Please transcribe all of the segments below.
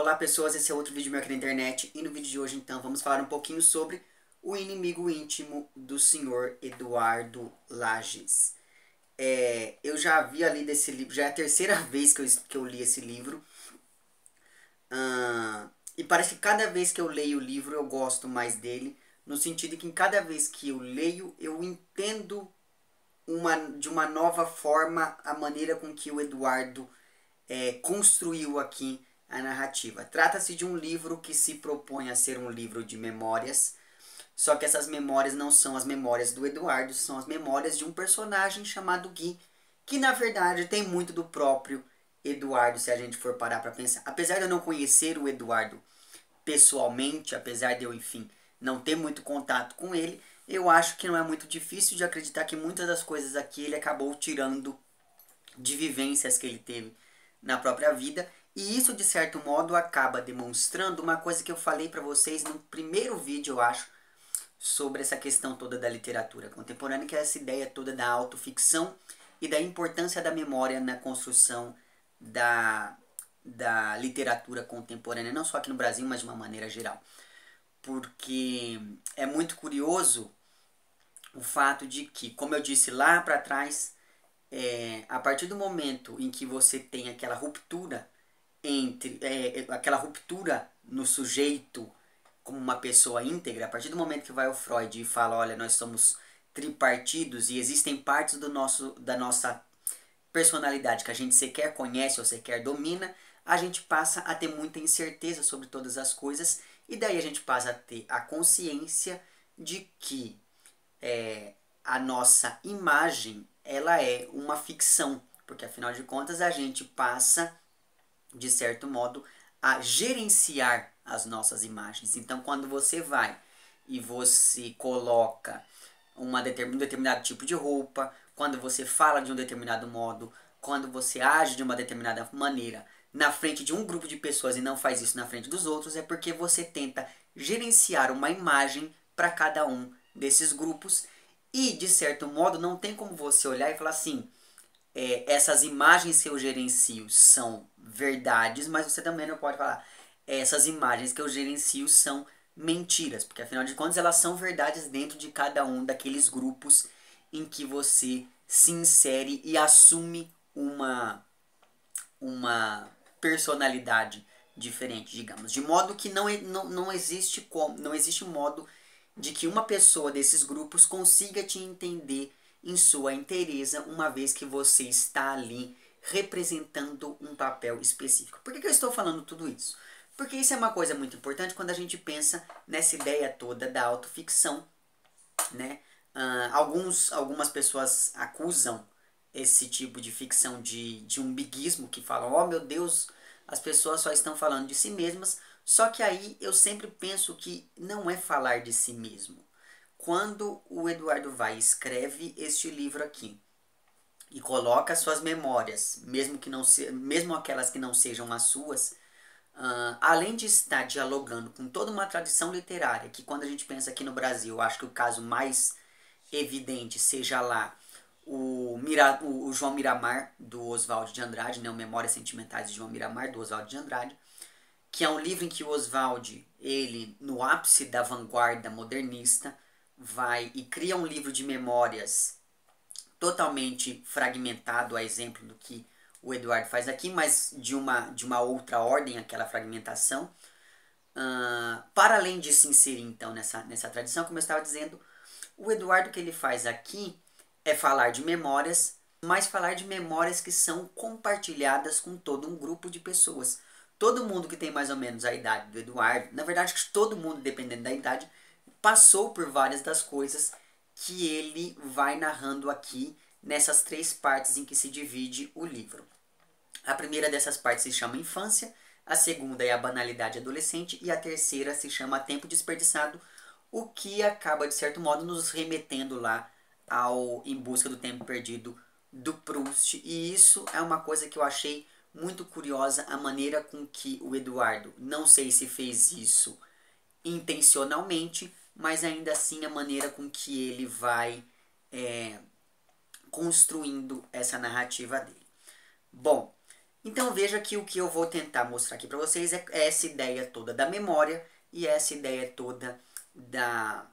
Olá pessoas, esse é outro vídeo meu aqui na internet e no vídeo de hoje então vamos falar um pouquinho sobre O Inimigo Íntimo do Senhor Eduardo Lages. Eu já havia lido esse livro, já é a terceira vez que eu li esse livro. E parece que cada vez que eu leio o livro eu gosto mais dele, no sentido de que em cada vez que eu leio eu entendo de uma nova forma a maneira com que o Eduardo construiu aqui a narrativa. Trata-se de um livro que se propõe a ser um livro de memórias, só que essas memórias não são as memórias do Eduardo, são as memórias de um personagem chamado Gui, que na verdade tem muito do próprio Eduardo, se a gente for parar para pensar. Apesar de eu não conhecer o Eduardo pessoalmente, apesar de eu, enfim, não ter muito contato com ele, eu acho que não é muito difícil de acreditar que muitas das coisas aqui ele acabou tirando de vivências que ele teve na própria vida. E isso, de certo modo, acaba demonstrando uma coisa que eu falei para vocês no primeiro vídeo, eu acho, sobre essa questão toda da literatura contemporânea, que é essa ideia toda da autoficção e da importância da memória na construção da literatura contemporânea, não só aqui no Brasil, mas de uma maneira geral. Porque é muito curioso o fato de que, como eu disse lá para trás, a partir do momento em que você tem aquela ruptura aquela ruptura no sujeito como uma pessoa íntegra, a partir do momento que vai o Freud e fala, olha, nós somos tripartidos e existem partes da nossa personalidade que a gente sequer conhece ou sequer domina, a gente passa a ter muita incerteza sobre todas as coisas e daí a gente passa a ter a consciência de que a nossa imagem ela é uma ficção, porque afinal de contas a gente passa, de certo modo, a gerenciar as nossas imagens. Então, quando você vai e você coloca um determinado tipo de roupa, quando você fala de um determinado modo, quando você age de uma determinada maneira na frente de um grupo de pessoas e não faz isso na frente dos outros, é porque você tenta gerenciar uma imagem para cada um desses grupos e, de certo modo, não tem como você olhar e falar assim, essas imagens que eu gerencio são verdades, mas você também não pode falar, essas imagens que eu gerencio são mentiras, porque afinal de contas elas são verdades dentro de cada um daqueles grupos em que você se insere e assume uma personalidade diferente, digamos. De modo que não existe não existe um modo de que uma pessoa desses grupos consiga te entender em sua inteireza, uma vez que você está ali representando um papel específico. Por que eu estou falando tudo isso? Porque isso é uma coisa muito importante quando a gente pensa nessa ideia toda da autoficção, né? Algumas pessoas acusam esse tipo de ficção de umbiguismo, que falam, oh meu Deus, as pessoas só estão falando de si mesmas, só que aí eu sempre penso que não é falar de si mesmo. Quando o Eduardo vai e escreve este livro aqui e coloca suas memórias, mesmo aquelas que não sejam as suas, além de estar dialogando com toda uma tradição literária, que quando a gente pensa aqui no Brasil, acho que o caso mais evidente seja lá o João Miramar, do Oswald de Andrade, né, o Memórias Sentimentais de João Miramar, do Oswald de Andrade, que é um livro em que o Oswald, ele, no ápice da vanguarda modernista, vai e cria um livro de memórias totalmente fragmentado, a exemplo do que o Eduardo faz aqui, mas de uma outra ordem, aquela fragmentação. Para além de se inserir, então, nessa tradição, como eu estava dizendo, o Eduardo que ele faz aqui é falar de memórias, mas falar de memórias que são compartilhadas com todo um grupo de pessoas. Todo mundo que tem mais ou menos a idade do Eduardo, na verdade todo mundo, dependendo da idade, passou por várias das coisas que ele vai narrando aqui nessas três partes em que se divide o livro. A primeira dessas partes se chama Infância, a segunda é a Banalidade Adolescente e a terceira se chama Tempo Desperdiçado, o que acaba, de certo modo, nos remetendo lá ao Em Busca do Tempo Perdido do Proust. E isso é uma coisa que eu achei muito curiosa, a maneira com que o Eduardo, não sei se fez isso intencionalmente, mas ainda assim a maneira com que ele vai construindo essa narrativa dele. Bom, Então veja que o que eu vou tentar mostrar aqui para vocês é essa ideia toda da memória e essa ideia toda da,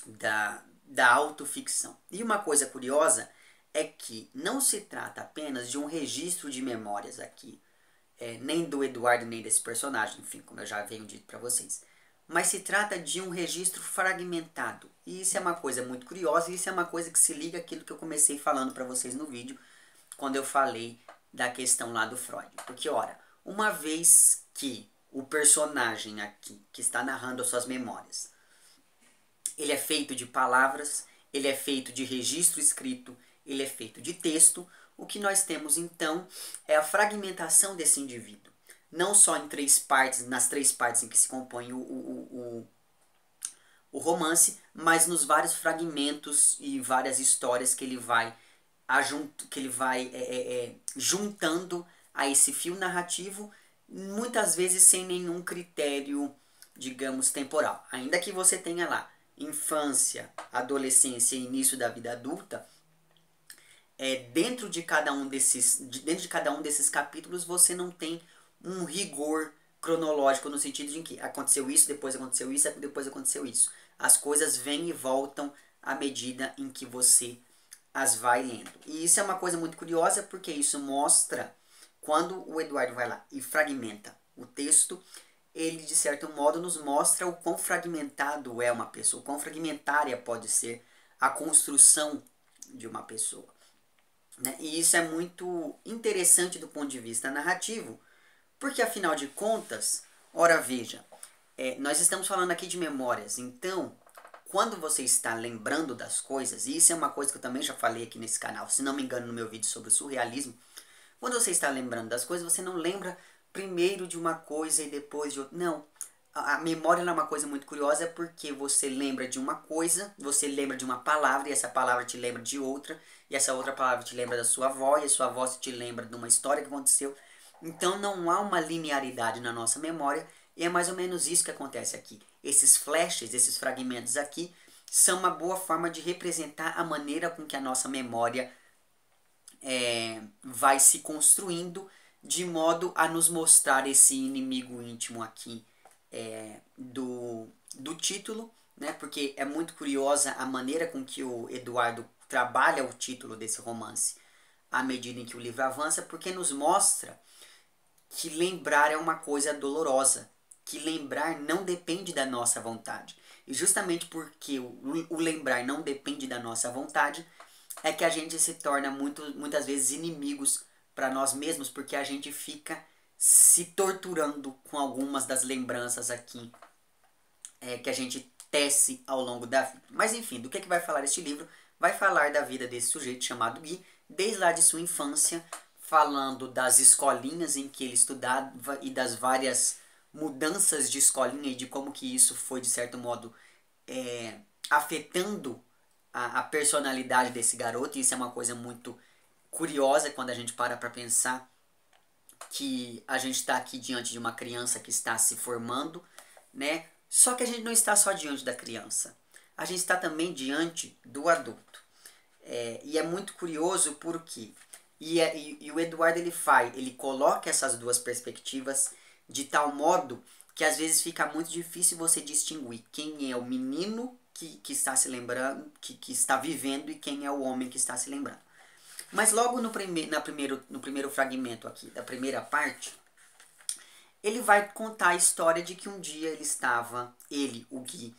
da autoficção. E uma coisa curiosa é que não se trata apenas de um registro de memórias aqui, nem do Eduardo nem desse personagem, enfim, como eu já venho dito para vocês. Mas se trata de um registro fragmentado. E isso é uma coisa muito curiosa, e isso é uma coisa que se liga àquilo que eu comecei falando para vocês no vídeo, quando eu falei da questão lá do Freud. Porque, ora, uma vez que o personagem aqui, que está narrando as suas memórias, ele é feito de palavras, ele é feito de registro escrito, ele é feito de texto, o que nós temos então é a fragmentação desse indivíduo. Não só em três partes, nas três partes em que se compõe o romance, mas nos vários fragmentos e várias histórias que ele vai, juntando a esse fio narrativo, muitas vezes sem nenhum critério, digamos, temporal. Ainda que você tenha lá infância, adolescência e início da vida adulta, dentro de cada um desses capítulos você não tem um rigor cronológico no sentido de que aconteceu isso, depois aconteceu isso, depois aconteceu isso. As coisas vêm e voltam à medida em que você as vai lendo. E isso é uma coisa muito curiosa porque isso mostra, quando o Eduardo vai lá e fragmenta o texto, ele de certo modo nos mostra o quão fragmentado é uma pessoa, o quão fragmentária pode ser a construção de uma pessoa. Né? E isso é muito interessante do ponto de vista narrativo, porque afinal de contas, ora veja, nós estamos falando aqui de memórias, então quando você está lembrando das coisas, e isso é uma coisa que eu também já falei aqui nesse canal, se não me engano no meu vídeo sobre o surrealismo, quando você está lembrando das coisas, você não lembra primeiro de uma coisa e depois de outra. Não. A memória é uma coisa muito curiosa porque você lembra de uma coisa, você lembra de uma palavra e essa palavra te lembra de outra, e essa outra palavra te lembra da sua avó e a sua avó te lembra de uma história que aconteceu. Então não há uma linearidade na nossa memória e é mais ou menos isso que acontece aqui. Esses flashes, esses fragmentos aqui, são uma boa forma de representar a maneira com que a nossa memória vai se construindo de modo a nos mostrar esse inimigo íntimo aqui do título, né? Porque é muito curiosa a maneira com que o Eduardo trabalha o título desse romance à medida em que o livro avança, porque nos mostra que lembrar é uma coisa dolorosa, que lembrar não depende da nossa vontade. E justamente porque o lembrar não depende da nossa vontade, é que a gente se torna muitas vezes inimigos para nós mesmos, porque a gente fica se torturando com algumas das lembranças aqui que a gente tece ao longo da vida. Mas enfim, do que vai falar este livro? Vai falar da vida desse sujeito chamado Gui, desde lá de sua infância, falando das escolinhas em que ele estudava e das várias mudanças de escolinha e de como que isso foi, de certo modo, afetando a personalidade desse garoto. E isso é uma coisa muito curiosa quando a gente para pensar que a gente está aqui diante de uma criança que está se formando, né? Só que a gente não está só diante da criança, a gente está também diante do adulto. E é muito curioso porque e o Eduardo ele coloca essas duas perspectivas de tal modo que às vezes fica muito difícil você distinguir quem é o menino que está se lembrando, que está vivendo, e quem é o homem que está se lembrando. Mas logo no primeiro fragmento aqui, da primeira parte, ele vai contar a história de que um dia o Gui,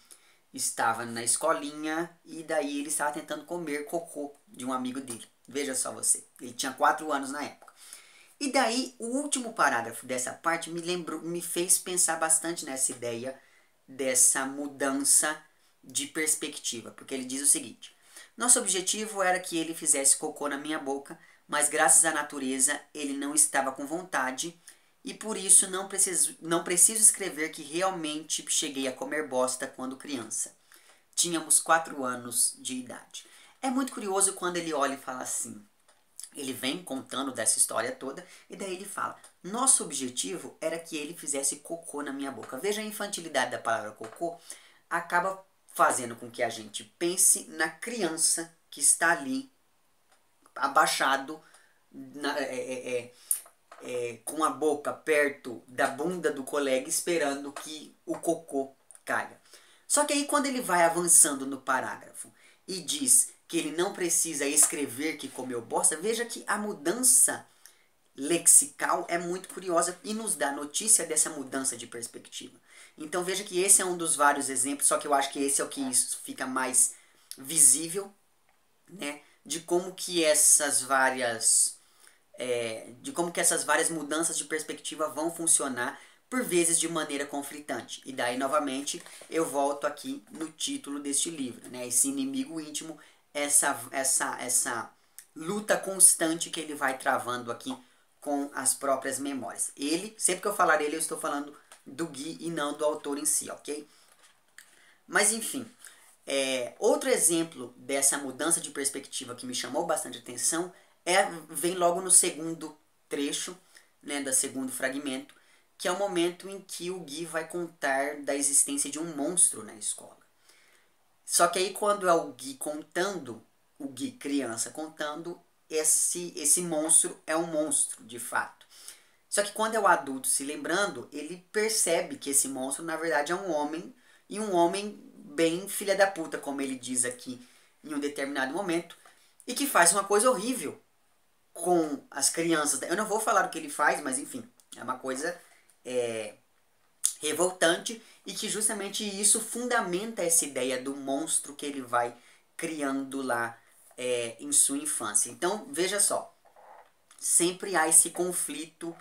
estava na escolinha e daí ele estava tentando comer cocô de um amigo dele. Veja só você, ele tinha 4 anos na época. E daí o último parágrafo dessa parte me fez pensar bastante nessa ideia dessa mudança de perspectiva, porque ele diz o seguinte: nosso objetivo era que ele fizesse cocô na minha boca, mas graças à natureza ele não estava com vontade e por isso não preciso escrever que realmente cheguei a comer bosta quando criança. Tínhamos 4 anos de idade. É muito curioso quando ele olha e fala assim. Ele vem contando dessa história toda e daí ele fala: nosso objetivo era que ele fizesse cocô na minha boca. Veja a infantilidade da palavra cocô, acaba fazendo com que a gente pense na criança que está ali abaixado com a boca perto da bunda do colega esperando que o cocô caia. Só que aí quando ele vai avançando no parágrafo e diz que ele não precisa escrever que comeu bosta, veja que a mudança lexical é muito curiosa e nos dá notícia dessa mudança de perspectiva. Então veja que esse é um dos vários exemplos, só que eu acho que esse é o que fica mais visível, né, de como que essas várias mudanças de perspectiva vão funcionar, por vezes de maneira conflitante. E daí, novamente, eu volto aqui no título deste livro, né? Esse inimigo íntimo, essa luta constante que ele vai travando aqui com as próprias memórias. Ele, sempre que eu falar ele, eu estou falando do Guy e não do autor em si, ok? Mas, enfim, outro exemplo dessa mudança de perspectiva que me chamou bastante atenção vem logo no segundo trecho, né, do segundo fragmento, que é o momento em que o Guy vai contar da existência de um monstro na escola. Só que aí quando é o Guy contando, o Guy criança contando, esse monstro é um monstro, de fato. Só que quando é o adulto se lembrando, ele percebe que esse monstro na verdade é um homem, e um homem bem filha da puta, como ele diz aqui em um determinado momento, e que faz uma coisa horrível com as crianças. Eu não vou falar o que ele faz, mas enfim, é uma coisa revoltante, e que justamente isso fundamenta essa ideia do monstro que ele vai criando lá em sua infância. Então, veja só, sempre há esse conflito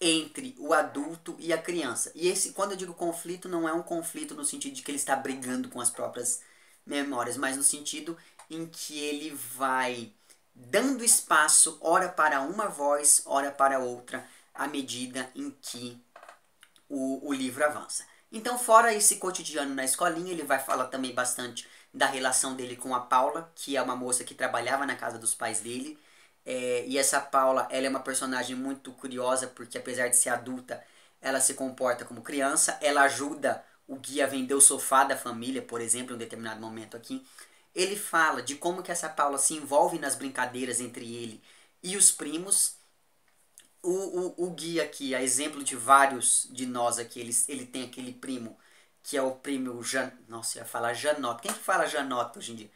entre o adulto e a criança. E quando eu digo conflito, não é um conflito no sentido de que ele está brigando com as próprias memórias, mas no sentido em que ele vai dando espaço, ora para uma voz, ora para outra, à medida em que o livro avança. Então, fora esse cotidiano na escolinha, ele vai falar também bastante da relação dele com a Paula, que é uma moça que trabalhava na casa dos pais dele. E essa Paula, ela é uma personagem muito curiosa, porque apesar de ser adulta, ela se comporta como criança. Ela ajuda o Guy a vender o sofá da família, por exemplo, em um determinado momento aqui. Ele fala de como que essa Paula se envolve nas brincadeiras entre ele e os primos. O Guy aqui, a exemplo de vários de nós aqui, ele tem aquele primo, que é o primo nossa, eu ia falar Janota. Quem que fala Janota hoje em dia?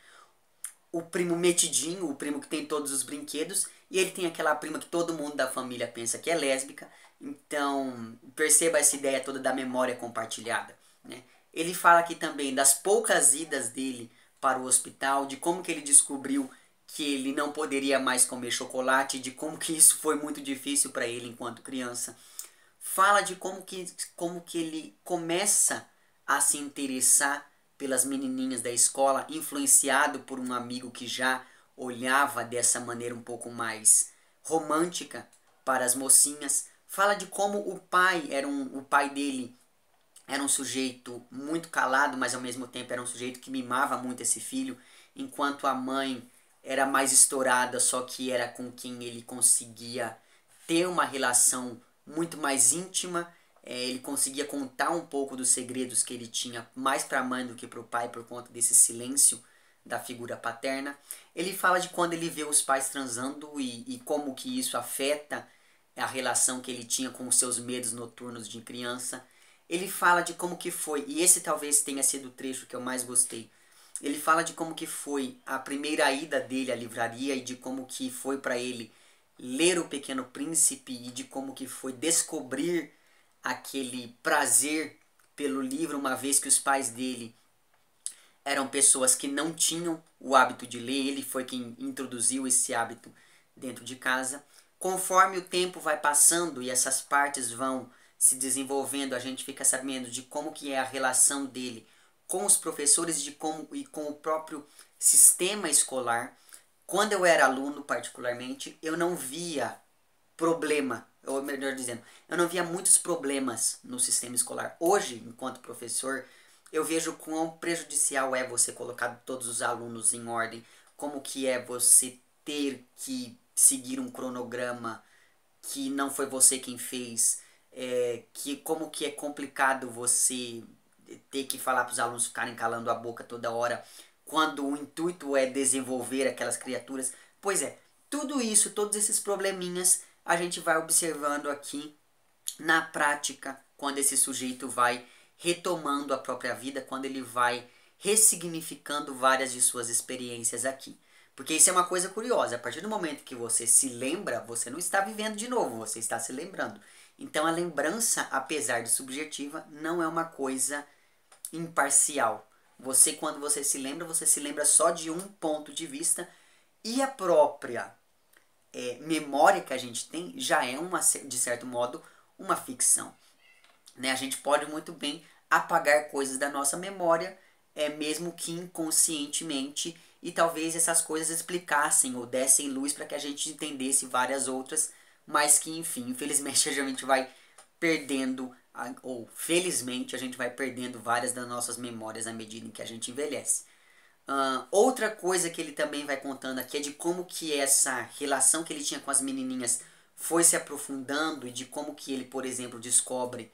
O primo metidinho, o primo que tem todos os brinquedos, e ele tem aquela prima que todo mundo da família pensa que é lésbica. Então, perceba essa ideia toda da memória compartilhada, né? Ele fala aqui também das poucas idas dele para o hospital, de como que ele descobriu que ele não poderia mais comer chocolate, de como que isso foi muito difícil para ele enquanto criança. Fala de como que ele começa a se interessar pelas menininhas da escola, influenciado por um amigo que já olhava dessa maneira um pouco mais romântica para as mocinhas. Fala de como o pai dele era um sujeito muito calado, mas ao mesmo tempo era um sujeito que mimava muito esse filho, enquanto a mãe era mais estourada, só que era com quem ele conseguia ter uma relação muito mais íntima. Ele conseguia contar um pouco dos segredos que ele tinha mais para a mãe do que para o pai, por conta desse silêncio da figura paterna. Ele fala de quando ele vê os pais transando e como que isso afeta a relação que ele tinha com os seus medos noturnos de criança. Ele fala de como que foi, e esse talvez tenha sido o trecho que eu mais gostei. Ele fala de como que foi a primeira ida dele à livraria e de como que foi para ele ler O Pequeno Príncipe e de como que foi descobrir aquele prazer pelo livro, uma vez que os pais dele eram pessoas que não tinham o hábito de ler. Ele foi quem introduziu esse hábito dentro de casa. Conforme o tempo vai passando e essas partes vão se desenvolvendo, a gente fica sabendo de como que é a relação dele com os professores e com o próprio sistema escolar. Quando eu era aluno, particularmente, eu não via problema, ou melhor dizendo, eu não via muitos problemas no sistema escolar. Hoje, enquanto professor, eu vejo quão prejudicial é você colocar todos os alunos em ordem, como que é você ter que seguir um cronograma que não foi você quem fez, como que é complicado você ter que falar para os alunos ficarem calando a boca toda hora, quando o intuito é desenvolver aquelas criaturas. Pois é, tudo isso, todos esses probleminhas a gente vai observando aqui na prática, quando esse sujeito vai retomando a própria vida, quando ele vai ressignificando várias de suas experiências aqui. Porque isso é uma coisa curiosa, a partir do momento que você se lembra, você não está vivendo de novo, você está se lembrando. Então a lembrança, apesar de subjetiva, não é uma coisa imparcial. Você, quando você se lembra só de um ponto de vista, e a própria memória que a gente tem já é, de certo modo, uma ficção. Né? A gente pode muito bem apagar coisas da nossa memória, mesmo que inconscientemente, e talvez essas coisas explicassem ou dessem luz para que a gente entendesse várias outras, mas que, enfim, infelizmente a gente vai perdendo, ou felizmente a gente vai perdendo várias das nossas memórias à medida em que a gente envelhece. Outra coisa que ele também vai contando aqui é de como que essa relação que ele tinha com as menininhas foi se aprofundando, e de como que ele, por exemplo, descobre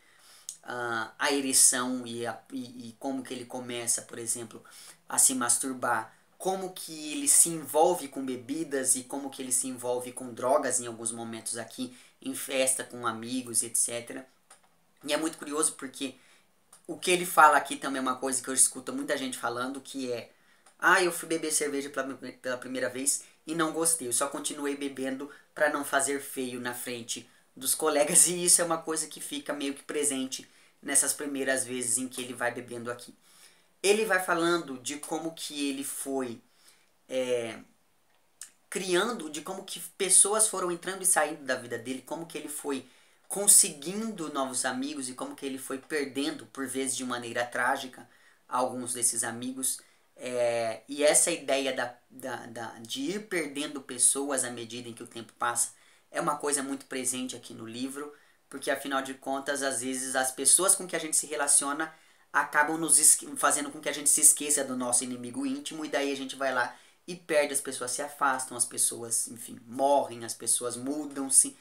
a ereção e como que ele começa, por exemplo, a se masturbar, como que ele se envolve com bebidas e como que ele se envolve com drogas em alguns momentos aqui, em festa, com amigos, etc. E é muito curioso porque o que ele fala aqui também é uma coisa que eu escuto muita gente falando, que é: ah, eu fui beber cerveja pela primeira vez e não gostei, eu só continuei bebendo para não fazer feio na frente dos colegas, e isso é uma coisa que fica meio que presente nessas primeiras vezes em que ele vai bebendo aqui. Ele vai falando de como que ele foi criando, de como que pessoas foram entrando e saindo da vida dele, como que ele foi conseguindo novos amigos e como que ele foi perdendo, por vezes de maneira trágica, alguns desses amigos. E essa ideia de ir perdendo pessoas à medida em que o tempo passa é uma coisa muito presente aqui no livro, porque afinal de contas, às vezes as pessoas com que a gente se relaciona acabam fazendo com que a gente se esqueça do nosso inimigo íntimo, e daí a gente vai lá e perde, as pessoas se afastam, as pessoas, enfim, morrem, as pessoas mudam-se,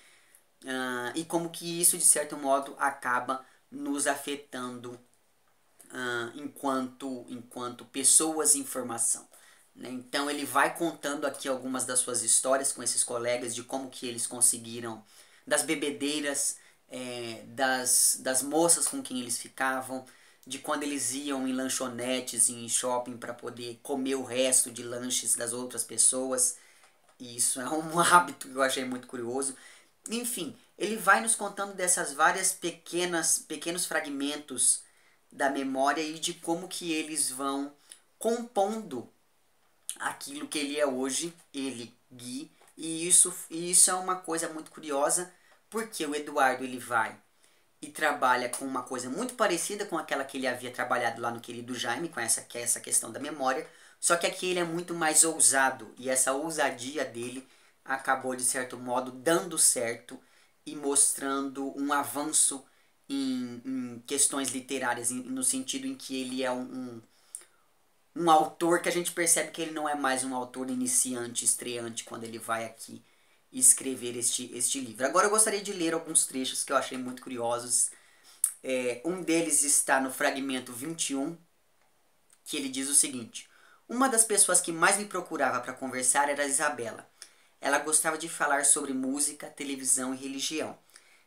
e como que isso, de certo modo, acaba nos afetando enquanto pessoas em formação. Né? Então ele vai contando aqui algumas das suas histórias com esses colegas, de como que eles conseguiram, das bebedeiras, das moças com quem eles ficavam, de quando eles iam em lanchonetes e em shopping para poder comer o resto de lanches das outras pessoas. E isso é um hábito que eu achei muito curioso. Enfim, ele vai nos contando dessas várias pequenos fragmentos da memória e de como que eles vão compondo aquilo que ele é hoje, ele, Gui. E isso é uma coisa muito curiosa, porque o Eduardo ele vai e trabalha com uma coisa muito parecida com aquela que ele havia trabalhado lá no Querido Jaime, com essa questão da memória, só que aqui ele é muito mais ousado, e essa ousadia dele acabou, de certo modo, dando certo e mostrando um avanço em questões literárias, no sentido em que ele é um autor que a gente percebe que ele não é mais um autor iniciante, estreante, quando ele vai aqui escrever este livro. Agora eu gostaria de ler alguns trechos que eu achei muito curiosos. Um deles está no fragmento 21, que ele diz o seguinte: uma das pessoas que mais me procurava para conversar era a Isabela. Ela gostava de falar sobre música, televisão e religião.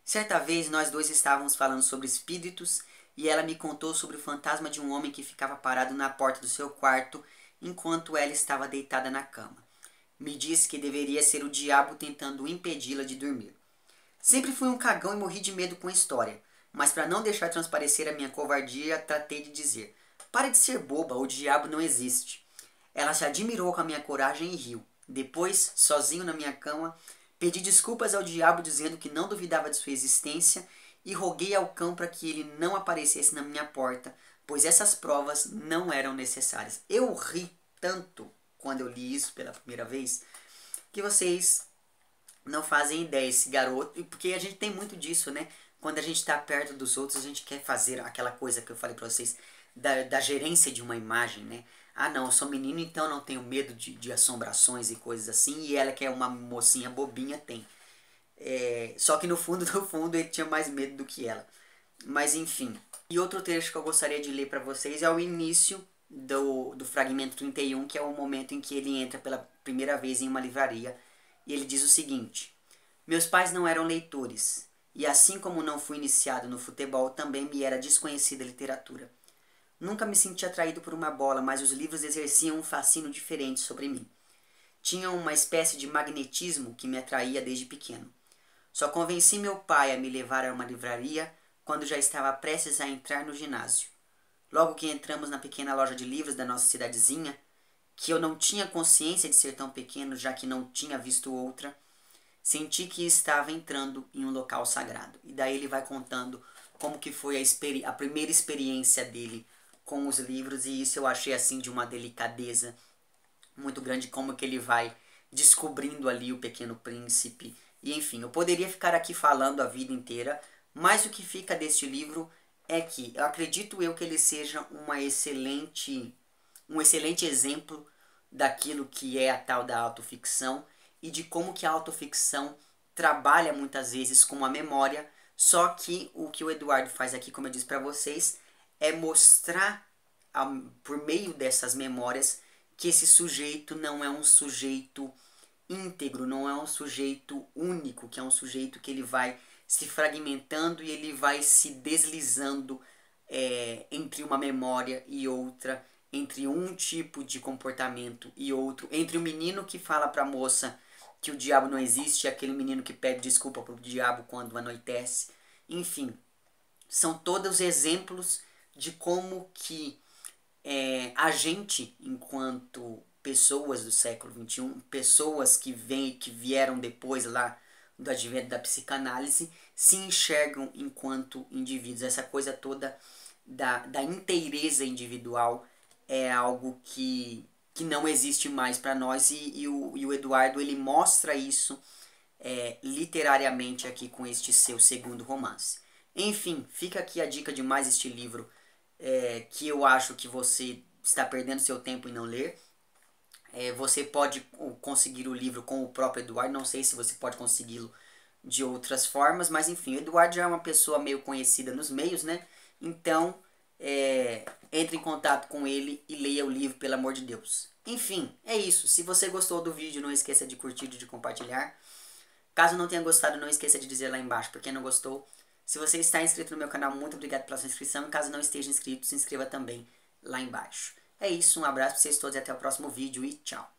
Certa vez nós dois estávamos falando sobre espíritos e ela me contou sobre o fantasma de um homem que ficava parado na porta do seu quarto enquanto ela estava deitada na cama. Me disse que deveria ser o diabo tentando impedi-la de dormir. Sempre fui um cagão e morri de medo com a história, mas para não deixar transparecer a minha covardia, tratei de dizer: pare de ser boba, o diabo não existe. Ela se admirou com a minha coragem e riu. Depois, sozinho na minha cama, pedi desculpas ao diabo dizendo que não duvidava de sua existência e roguei ao cão para que ele não aparecesse na minha porta, pois essas provas não eram necessárias. Eu ri tanto quando eu li isso pela primeira vez, que vocês não fazem ideia, esse garoto, porque a gente tem muito disso, né? Quando a gente está perto dos outros, a gente quer fazer aquela coisa que eu falei para vocês, da gerência de uma imagem, né? Ah não, eu sou menino, então não tenho medo de assombrações e coisas assim, e ela que é uma mocinha bobinha tem. Só que no fundo, no fundo, ele tinha mais medo do que ela. Mas enfim. E outro trecho que eu gostaria de ler para vocês é o início do fragmento 31, que é o momento em que ele entra pela primeira vez em uma livraria. E ele diz o seguinte: Meus pais não eram leitores, e assim como não fui iniciado no futebol, também me era desconhecida a literatura. Nunca me senti atraído por uma bola, mas os livros exerciam um fascínio diferente sobre mim. Tinham uma espécie de magnetismo que me atraía desde pequeno. Só convenci meu pai a me levar a uma livraria quando já estava prestes a entrar no ginásio. Logo que entramos na pequena loja de livros da nossa cidadezinha, que eu não tinha consciência de ser tão pequeno, já que não tinha visto outra, senti que estava entrando em um local sagrado. E daí ele vai contando como que foi a primeira experiência dele com os livros, e isso eu achei assim de uma delicadeza muito grande, como que ele vai descobrindo ali o Pequeno Príncipe. E enfim, eu poderia ficar aqui falando a vida inteira, mas o que fica deste livro é que eu acredito eu que ele seja um excelente exemplo daquilo que é a tal da autoficção e de como que a autoficção trabalha muitas vezes com a memória, só que o que o Eduardo faz aqui, como eu disse para vocês, é mostrar por meio dessas memórias que esse sujeito não é um sujeito íntegro, não é um sujeito único, que é um sujeito que ele vai se fragmentando e ele vai se deslizando entre uma memória e outra, entre um tipo de comportamento e outro, entre o menino que fala para a moça que o diabo não existe e aquele menino que pede desculpa para o diabo quando anoitece. Enfim, são todos exemplos de como que a gente, enquanto pessoas do século XXI, pessoas que vieram depois lá do advento da psicanálise, se enxergam enquanto indivíduos. Essa coisa toda da inteireza individual é algo que não existe mais para nós, e o Eduardo ele mostra isso literariamente aqui com este seu segundo romance. Enfim, fica aqui a dica de mais este livro que eu acho que você está perdendo seu tempo em não ler. Você pode conseguir o livro com o próprio Eduardo, não sei se você pode consegui-lo de outras formas, mas enfim, o Eduardo já é uma pessoa meio conhecida nos meios, né? Então, entre em contato com ele e leia o livro, pelo amor de Deus. Enfim, é isso. Se você gostou do vídeo, não esqueça de curtir e de compartilhar. Caso não tenha gostado, não esqueça de dizer lá embaixo por que não gostou. Se você está inscrito no meu canal, muito obrigado pela sua inscrição. E caso não esteja inscrito, se inscreva também lá embaixo. É isso, um abraço para vocês todos e até o próximo vídeo e tchau.